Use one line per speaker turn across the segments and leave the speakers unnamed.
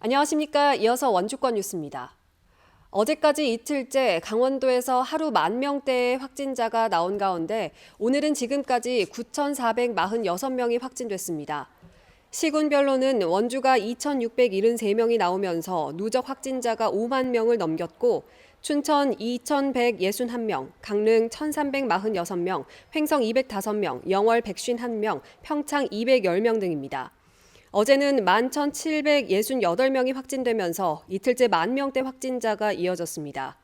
안녕하십니까. 이어서 원주권 뉴스입니다. 어제까지 이틀째 강원도에서 하루 10,000명대의 확진자가 나온 가운데 오늘은 지금까지 9,446명이 확진됐습니다. 시군별로는 원주가 2,673명이 나오면서 누적 확진자가 5만 명을 넘겼고 춘천 2,161명, 강릉 1,346명, 횡성 205명, 영월 151명, 평창 210명 등입니다. 어제는 11,768명이 확진되면서 이틀째 10,000명대 확진자가 이어졌습니다.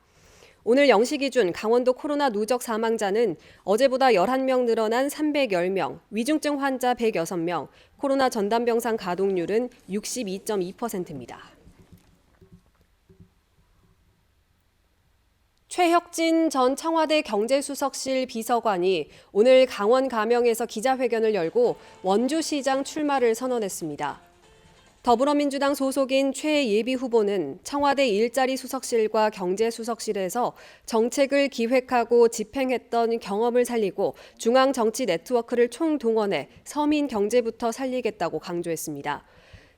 오늘 0시 기준 강원도 코로나 누적 사망자는 어제보다 11명 늘어난 310명, 위중증 환자 106명, 코로나 전담병상 가동률은 62.2%입니다. 최혁진 전 청와대 경제수석실 비서관이 오늘 강원 가명에서 기자회견을 열고 원주시장 출마를 선언했습니다. 더불어민주당 소속인 최 예비 후보는 청와대 일자리 수석실과 경제수석실에서 정책을 기획하고 집행했던 경험을 살리고 중앙 정치 네트워크를 총동원해 서민 경제부터 살리겠다고 강조했습니다.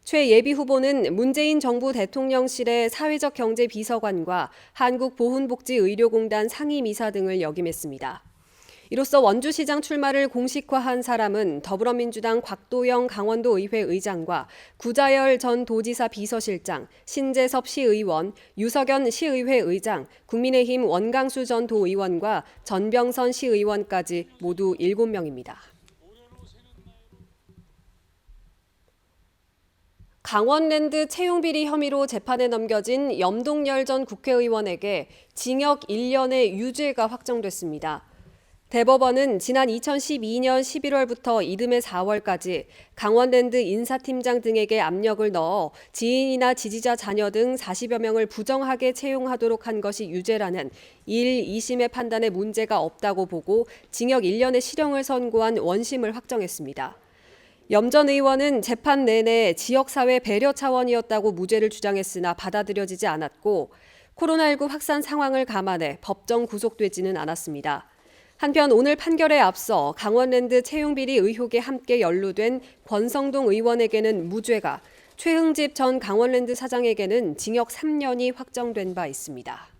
최 예비 후보는 문재인 정부 대통령실의 사회적 경제 비서관과 한국보훈복지의료공단 상임이사 등을 역임했습니다. 이로써 원주시장 출마를 공식화한 사람은 더불어민주당 곽도영 강원도의회 의장과 구자열 전 도지사 비서실장, 신재섭 시의원, 유석연 시의회 의장, 국민의힘 원강수 전 도의원과 전병선 시의원까지 모두 7명입니다. 강원랜드 채용비리 혐의로 재판에 넘겨진 염동열 전 국회의원에게 징역 1년의 유죄가 확정됐습니다. 대법원은 지난 2012년 11월부터 이듬해 4월까지 강원랜드 인사팀장 등에게 압력을 넣어 지인이나 지지자 자녀 등 40여 명을 부정하게 채용하도록 한 것이 유죄라는 1, 2심의 판단에 문제가 없다고 보고 징역 1년의 실형을 선고한 원심을 확정했습니다. 염 전 의원은 재판 내내 지역사회 배려 차원이었다고 무죄를 주장했으나 받아들여지지 않았고 코로나19 확산 상황을 감안해 법정 구속되지는 않았습니다. 한편 오늘 판결에 앞서 강원랜드 채용비리 의혹에 함께 연루된 권성동 의원에게는 무죄가, 최흥집 전 강원랜드 사장에게는 징역 3년이 확정된 바 있습니다.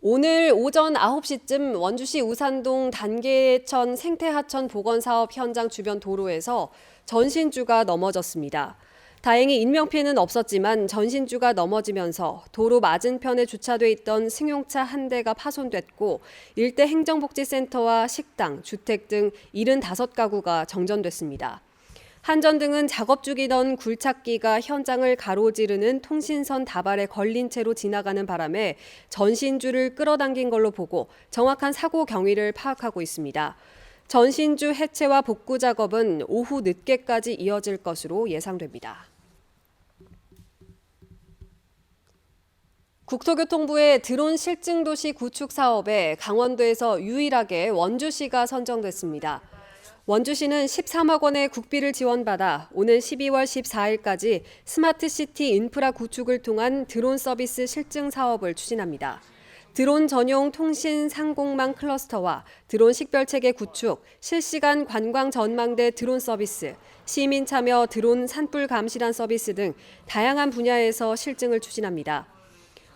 오늘 오전 9시쯤 원주시 우산동 단계천 생태하천 복원사업 현장 주변 도로에서 전신주가 넘어졌습니다. 다행히 인명피해는 없었지만 전신주가 넘어지면서 도로 맞은편에 주차돼 있던 승용차 한 대가 파손됐고 일대 행정복지센터와 식당, 주택 등 75가구가 정전됐습니다. 한전등은 작업 중이던 굴착기가 현장을 가로지르는 통신선 다발에 걸린 채로 지나가는 바람에 전신주를 끌어당긴 걸로 보고 정확한 사고 경위를 파악하고 있습니다. 전신주 해체와 복구 작업은 오후 늦게까지 이어질 것으로 예상됩니다. 국토교통부의 드론 실증도시 구축 사업에 강원도에서 유일하게 원주시가 선정됐습니다. 원주시는 13억 원의 국비를 지원받아 오는 12월 14일까지 스마트시티 인프라 구축을 통한 드론 서비스 실증 사업을 추진합니다. 드론 전용 통신 상공망 클러스터와 드론 식별체계 구축, 실시간 관광 전망대 드론 서비스, 시민 참여 드론 산불 감시란 서비스 등 다양한 분야에서 실증을 추진합니다.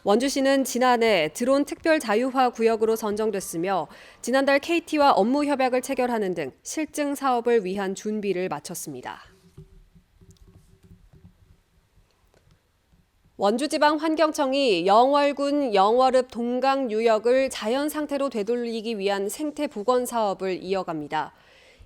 원주시는 지난해 드론 특별 자유화 구역으로 선정됐으며 지난달 KT와 업무 협약을 체결하는 등 실증 사업을 위한 준비를 마쳤습니다. 원주지방환경청이 영월군 영월읍 동강유역을 자연 상태로 되돌리기 위한 생태 복원 사업을 이어갑니다.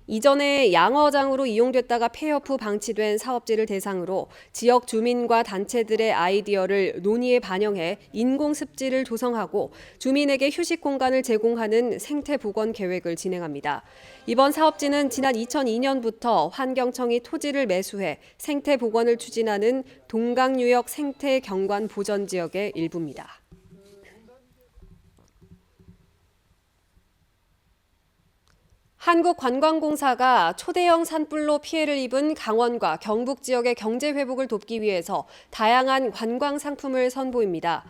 이전에 양어장으로 이용됐다가 폐업 후 방치된 사업지를 대상으로 지역 주민과 단체들의 아이디어를 논의에 반영해 인공습지를 조성하고 주민에게 휴식 공간을 제공하는 생태복원 계획을 진행합니다. 이번 사업지는 지난 2002년부터 환경청이 토지를 매수해 생태복원을 추진하는 동강유역 생태경관 보전지역의 일부입니다. 한국관광공사가 초대형 산불로 피해를 입은 강원과 경북 지역의 경제 회복을 돕기 위해서 다양한 관광 상품을 선보입니다.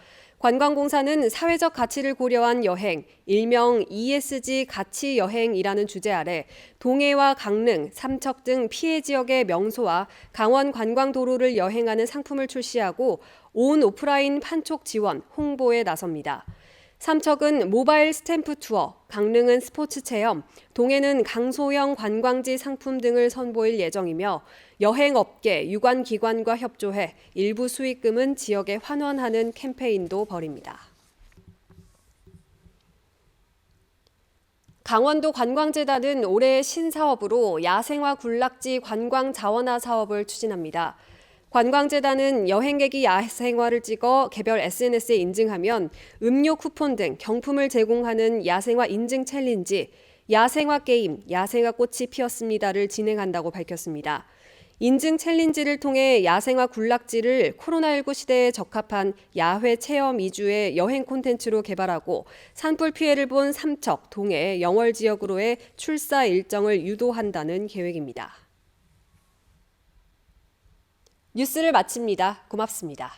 관광공사는 사회적 가치를 고려한 여행, 일명 ESG 가치 여행이라는 주제 아래 동해와 강릉, 삼척 등 피해 지역의 명소와 강원 관광도로를 여행하는 상품을 출시하고 온 오프라인 판촉 지원, 홍보에 나섭니다. 삼척은 모바일 스탬프 투어, 강릉은 스포츠 체험, 동해는 강소형 관광지 상품 등을 선보일 예정이며 여행업계, 유관기관과 협조해 일부 수익금은 지역에 환원하는 캠페인도 벌입니다. 강원도 관광재단은 올해 신사업으로 야생화 군락지 관광 자원화 사업을 추진합니다. 관광재단은 여행객이 야생화를 찍어 개별 SNS에 인증하면 음료 쿠폰 등 경품을 제공하는 야생화 인증 챌린지, 야생화 게임, 야생화 꽃이 피었습니다를 진행한다고 밝혔습니다. 인증 챌린지를 통해 야생화 군락지를 코로나19 시대에 적합한 야외 체험 위주의 여행 콘텐츠로 개발하고 산불 피해를 본 삼척, 동해, 영월 지역으로의 출사 일정을 유도한다는 계획입니다. 뉴스를 마칩니다. 고맙습니다.